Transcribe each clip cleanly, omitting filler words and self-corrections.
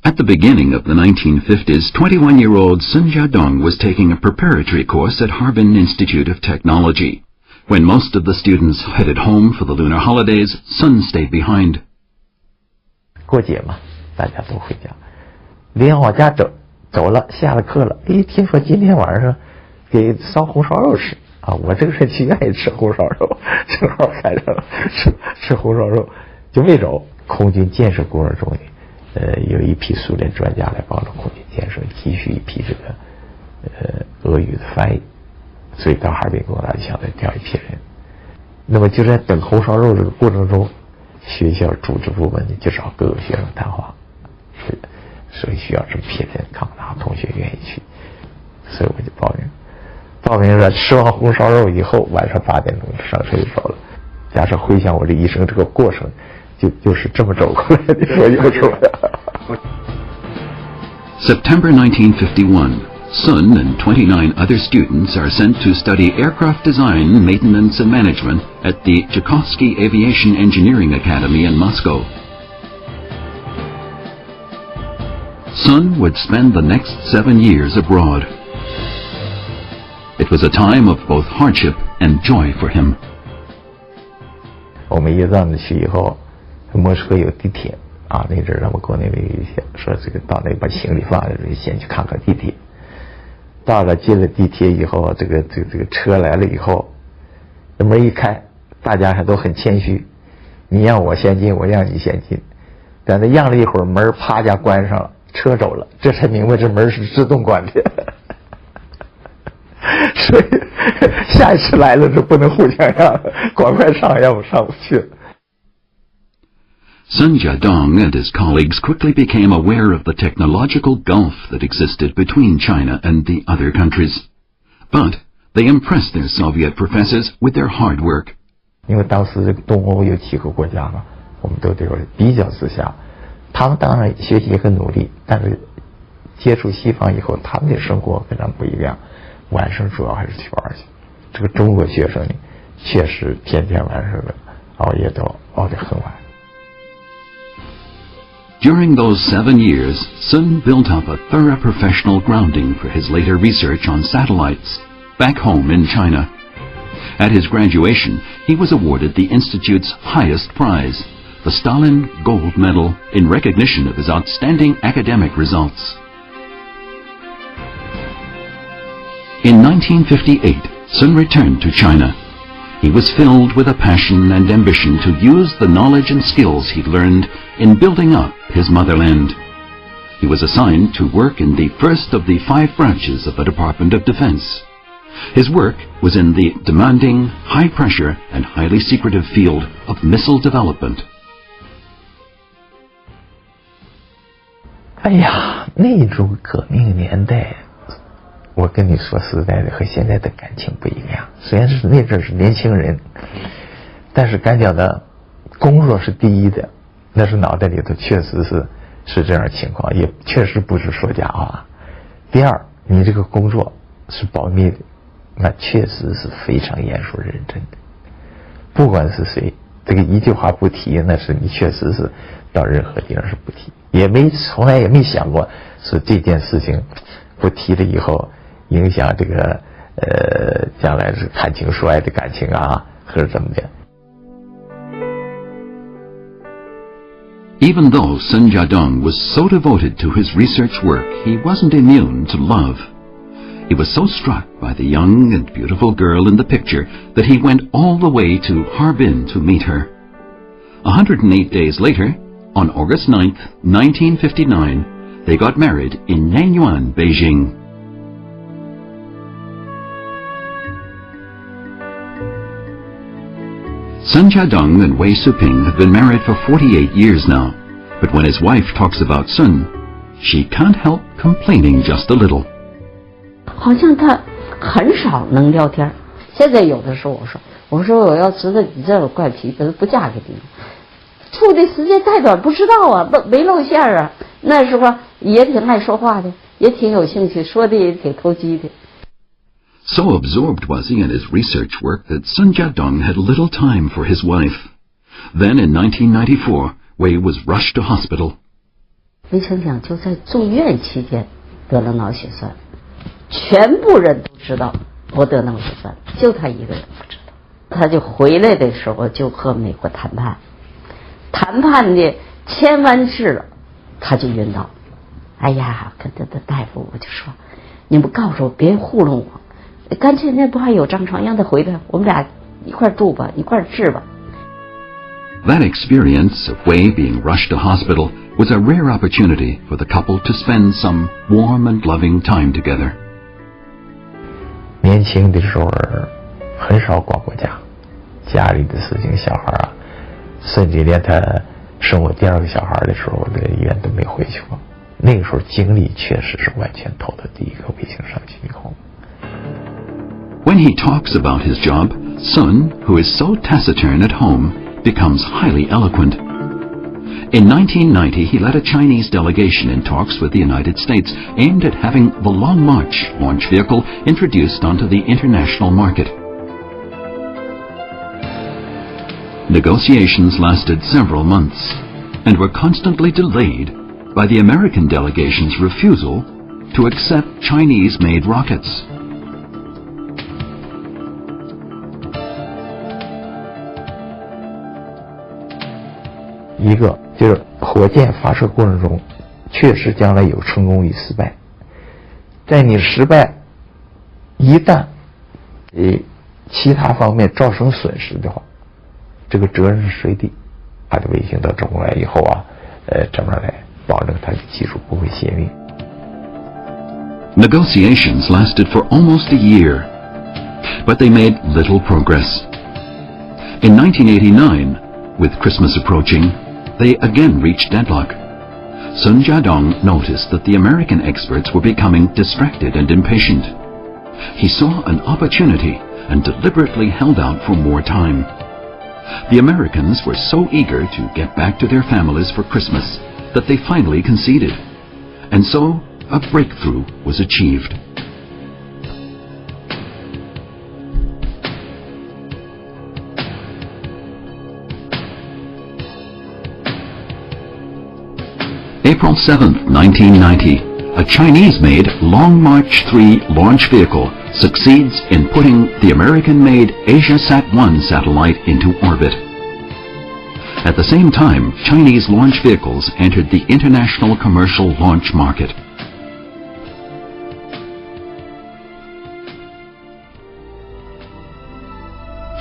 At the beginning of the 1950s, 21-year-old Sun Jiadong was taking a preparatory course at Harbin Institute of Technology. When most of the students headed home for the lunar holidays, Sun stayed behind. 过节嘛，大家都回家。临往家走了，下了课了，听说今天晚上给烧红烧肉吃啊！我这个人挺爱吃红烧肉，正好赶上吃红烧肉，就没走。空军建设过程中呢，有一批苏联专家来帮助空军建设，急需一批这个俄语的翻译，所以到哈尔滨工大就想再调一批人。那么就在等红烧肉这个过程中，学校组织部门呢就找各个学生谈话，所以需要这么批人，看看哪个同学愿意去，所以我就报名。报名了，吃完红烧肉以后，晚上8点钟上车就走了。假设回想我这一生这个过程，就是这么走过来的。我有时候。September 1951, Sun and 29 other students are sent to study aircraft design, maintenance and management at the Tchaikovsky Aviation Engineering Academy in Moscow. Sun would spend the next 7 years abroad. It was a time of both hardship and joy for him. 我们一站子去以后，莫斯科有地铁啊，那阵儿咱们国内没有说这个到那把行李放在这里，先去看看地铁。到了进了地铁以后，这个车来了以后，那门一开，大家还都很谦虚，你让我先进，我让你先进。但是让了一会儿，门啪家关上了，车走了，这才明白这门是自动关的。所以下一次来了就不能互相让，赶快上，要不上不去。Sun Jiadong and his colleagues quickly became aware of the technological gulf that existed between China and the other countries. But they impressed their Soviet professors with their hard work. 因为当时这个东欧有7个国家嘛，我们都得有比较之下，他们当然学习也很努力，但是接触西方以后，他们的生活跟咱们不一样，晚上主要还是去玩去。这个中国学生呢，确实天天晚上的熬夜都熬得很晚。During those 7 years, Sun built up a thorough professional grounding for his later research on satellites, back home in China. At his graduation, he was awarded the Institute's highest prize, the Stalin Gold Medal, in recognition of his outstanding academic results. In 1958, Sun returned to China. He was filled with a passion and ambition to use the knowledge and skills he'd learned in building up his motherland. He was assigned to work in the first of the 5 branches of the Department of Defense. His work was in the demanding, high-pressure and highly secretive field of missile development. 哎呀，那种革命年代，我跟你说实在的，和现在的感情不一样。虽然是那阵是年轻人，但是敢讲的，工作是第一的，那是脑袋里头确实是这样情况，也确实不是说假话。第二，你这个工作是保密的，那确实是非常严肃认真的。不管是谁，这个一句话不提，那是你确实是到任何地方是不提，从来也没想过是这件事情不提了以后影响这个将来是谈情说爱的感情啊，或者怎么的。Even though Sun Jiadong was so devoted to his research work, he wasn't immune to love. He was so struck by the young and beautiful girl in the picture that he went all the way to Harbin to meet her. 108 days later, on August 9th, 1959, they got married in Nanyuan, Beijing. Sun Jiadong and Wei Suping have been married for 48 years now, but when his wife talks about Sun, she can't help complaining just a little. 好像他很少能聊天。现在有的时候我说我要知道你这种怪癖，不嫁给你。处的时间太短，不知道啊，没露馅啊。那时候也挺爱说话的，也挺有兴趣，说的也挺投机的。So absorbed was he in his research work that Sun Jiadong had little time for his wife. Then in 1994, Wei was rushed to hospital. 没成想就在住院期间得了脑血栓，全部人都知道我得脑血栓，就他一个人不知道。他就回来的时候就和美国谈判，谈判的千万次了，他就晕倒。哎呀，跟他的大夫我就说，你们告诉我别糊弄我，干脆那不还有张床，让他回来，我们俩一块住吧，一块治吧。That experience of Wei being rushed to hospital was a rare opportunity for the couple to spend some warm and loving time together. 年轻的时候很少管过家，家里的事情，小孩啊，甚至连他生我第二个小孩的时候，我在医院都没回去过。那个时候精力确实是完全投到第一个卫星上去以后。When he talks about his job, Sun, who is so taciturn at home, becomes highly eloquent. In 1990, he led a Chinese delegation in talks with the United States aimed at having the Long March launch vehicle introduced onto the international market. Negotiations lasted several months and were constantly delayed by the American delegation's refusal to accept Chinese-made rockets. 一个就是火箭发射过程中，确实将来有成功与失败。在你失败，一旦其他方面造成损失的话，这个责任是谁的？它的卫星到中国来以后啊，怎么来保证它的技术不会泄密？ Negotiations lasted for almost a year, but they made little progress. In 1989, with Christmas approaching, they again reached deadlock. Sun Jiadong noticed that the American experts were becoming distracted and impatient. He saw an opportunity and deliberately held out for more time. The Americans were so eager to get back to their families for Christmas that they finally conceded. And so, a breakthrough was achieved. April 7th, 1990, a Chinese-made Long March 3 launch vehicle succeeds in putting the American-made AsiaSat-1 satellite into orbit. At the same time, Chinese launch vehicles entered the international commercial launch market.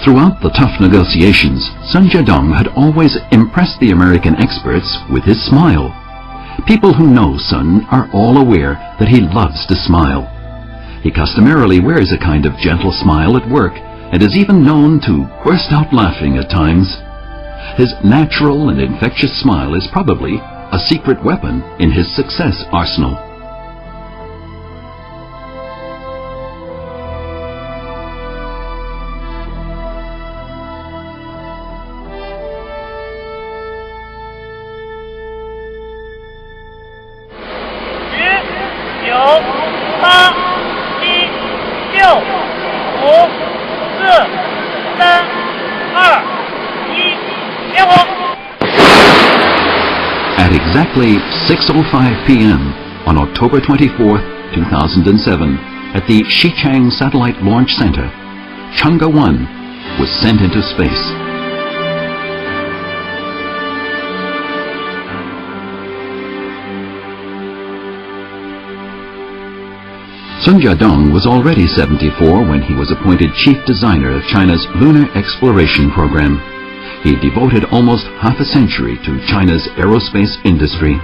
Throughout the tough negotiations, Sun Jiadong had always impressed the American experts with his smile. People who know Sun are all aware that he loves to smile. He customarily wears a kind of gentle smile at work and is even known to burst out laughing at times. His natural and infectious smile is probably a secret weapon in his success arsenal. At exactly 6:05 p.m. on October 24th, 2007, at the Xichang Satellite Launch Center, Chang'e 1 was sent into space. Sun Jiadong was already 74 when he was appointed chief designer of China's lunar exploration program. He devoted almost half a century to China's aerospace industry.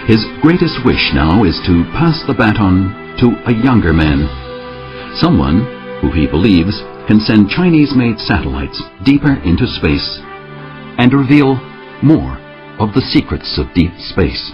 His greatest wish now is to pass the baton to a younger man, someone who he believes can send Chinese-made satellites deeper into space and reveal more of the secrets of deep space.